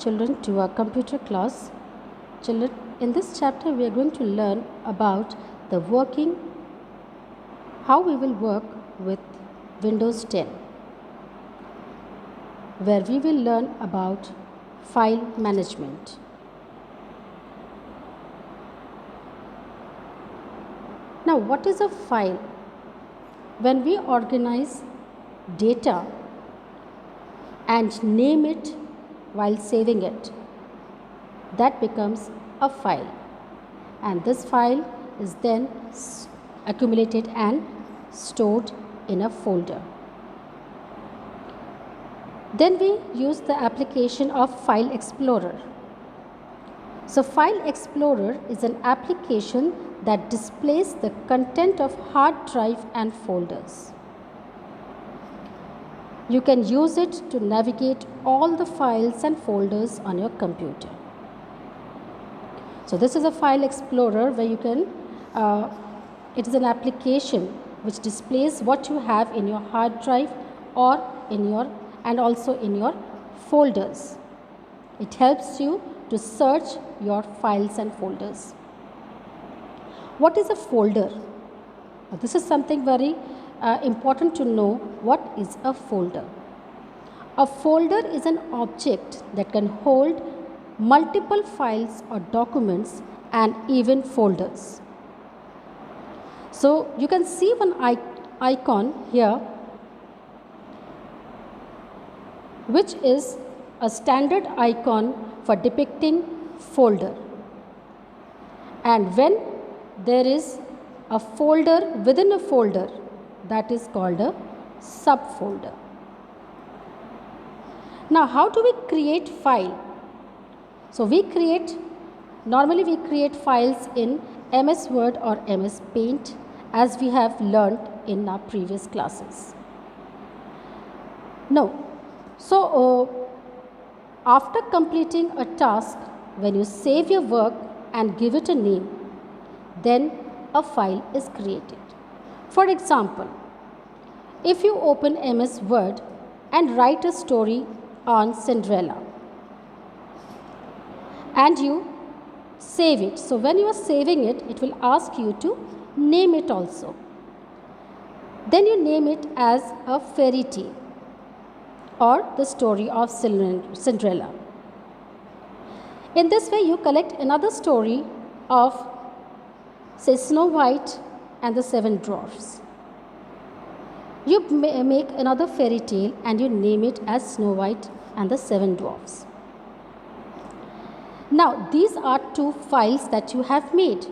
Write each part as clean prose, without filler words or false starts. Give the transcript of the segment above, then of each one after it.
children to our computer class. Children, in this chapter we are going to learn about the working, how we will work with Windows 10, where we will learn about file management. Now, what is a file? When we organize data and name it while saving it, that becomes a file, and this file is then accumulated and stored in a folder. Then we use the application of File Explorer. So File Explorer is an application that displays the content of hard drive and folders. You can use it to navigate all the files and folders on your computer. So this is a File Explorer where you can, it is an application which displays what you have in your hard drive or and also in your folders. It helps you to search your files and folders. What is a folder? This is something very important to know. What is a folder? A folder is an object that can hold multiple files or documents and even folders. So you can see one icon here, which is a standard icon for depicting folder. And when there is a folder within a folder, that is called a subfolder. Now, how do we create file? So normally we create files in MS Word or MS Paint, as we have learned in our previous classes. Now, so after completing a task, when you save your work and give it a name, then a file is created. For example, if you open MS Word and write a story on Cinderella and you save it, so when you are saving it, it will ask you to name it also. Then you name it as a fairy tale or the story of Cinderella. In this way, you collect another story of, say, Snow White and the Seven Dwarfs. You make another fairy tale and you name it as Snow White and the Seven Dwarfs. Now, these are two files that you have made.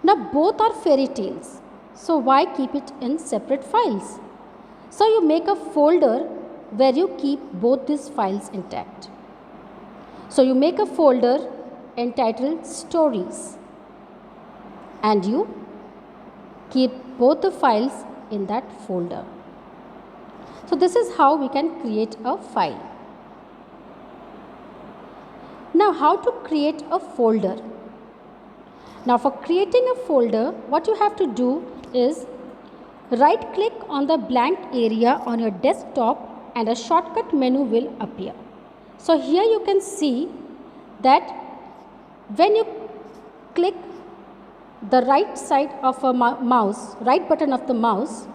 Now, both are fairy tales, so why keep it in separate files? So, you make a folder where you keep both these files intact. So, you make a folder entitled Stories and you keep both the files in that folder. So, this is how we can create a file. Now, how to create a folder? Now, for creating a folder, what you have to do is right click on the blank area on your desktop and a shortcut menu will appear. So, here you can see that when you click the right side of a mouse, right button of the mouse,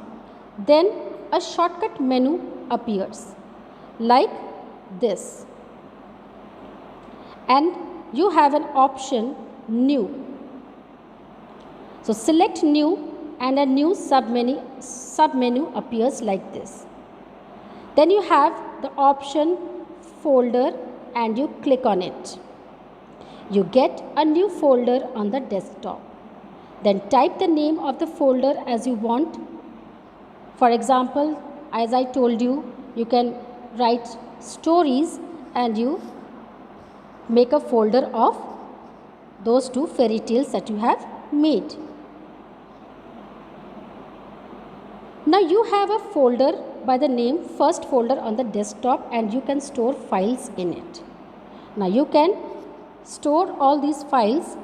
then a shortcut menu appears like this. And you have an option New. So, select New and a new submenu appears like this. Then you have the option Folder and you click on it. You get a new folder on the desktop. Then type the name of the folder as you want. For example, as I told you, you can write stories and you make a folder of those two fairy tales that you have made. Now you have a folder by the name first folder on the desktop and you can store files in it. Now you can store all these files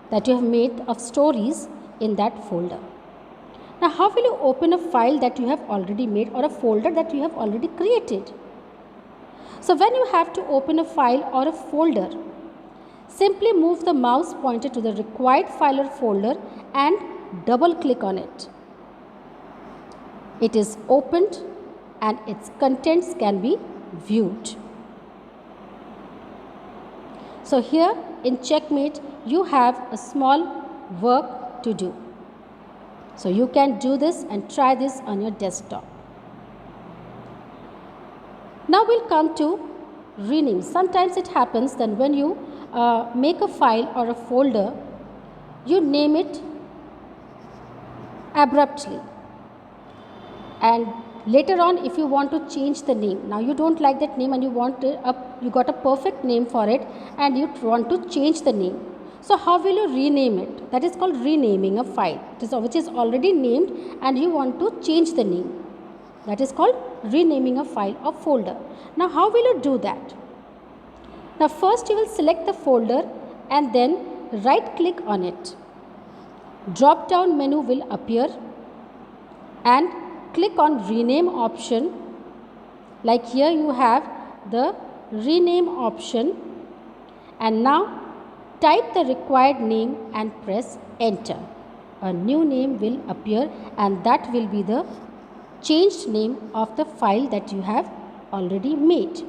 that you have made of stories in that folder. Now how will you open a file that you have already made or a folder that you have already created? So when you have to open a file or a folder, simply move the mouse pointer to the required file or folder and double click on it. It is opened and its contents can be viewed. So here in Checkmate, you have a small work to do. So you can do this and try this on your desktop. Now we'll come to rename. Sometimes it happens that when you make a file or a folder, you name it abruptly. And later on, if you want to change the name, now you don't like that name and you got a perfect name for it and you want to change the name. So how will you rename it? That is called renaming a file, which is already named and you want to change the name. That is called renaming a file or folder. Now how will you do that? Now first you will select the folder and then right click on it. Drop down menu will appear and click on rename option. Like here you have the rename option, and now type the required name and press enter. A new name will appear and that will be the changed name of the file that you have already made.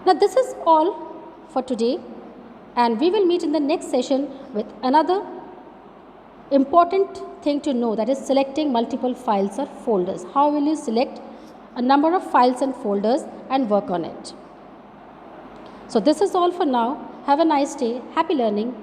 Now this is all for today, and we will meet in the next session with another important thing to know, that is selecting multiple files or folders. How will you select a number of files and folders and work on it? So this is all for now. Have a nice day. Happy learning.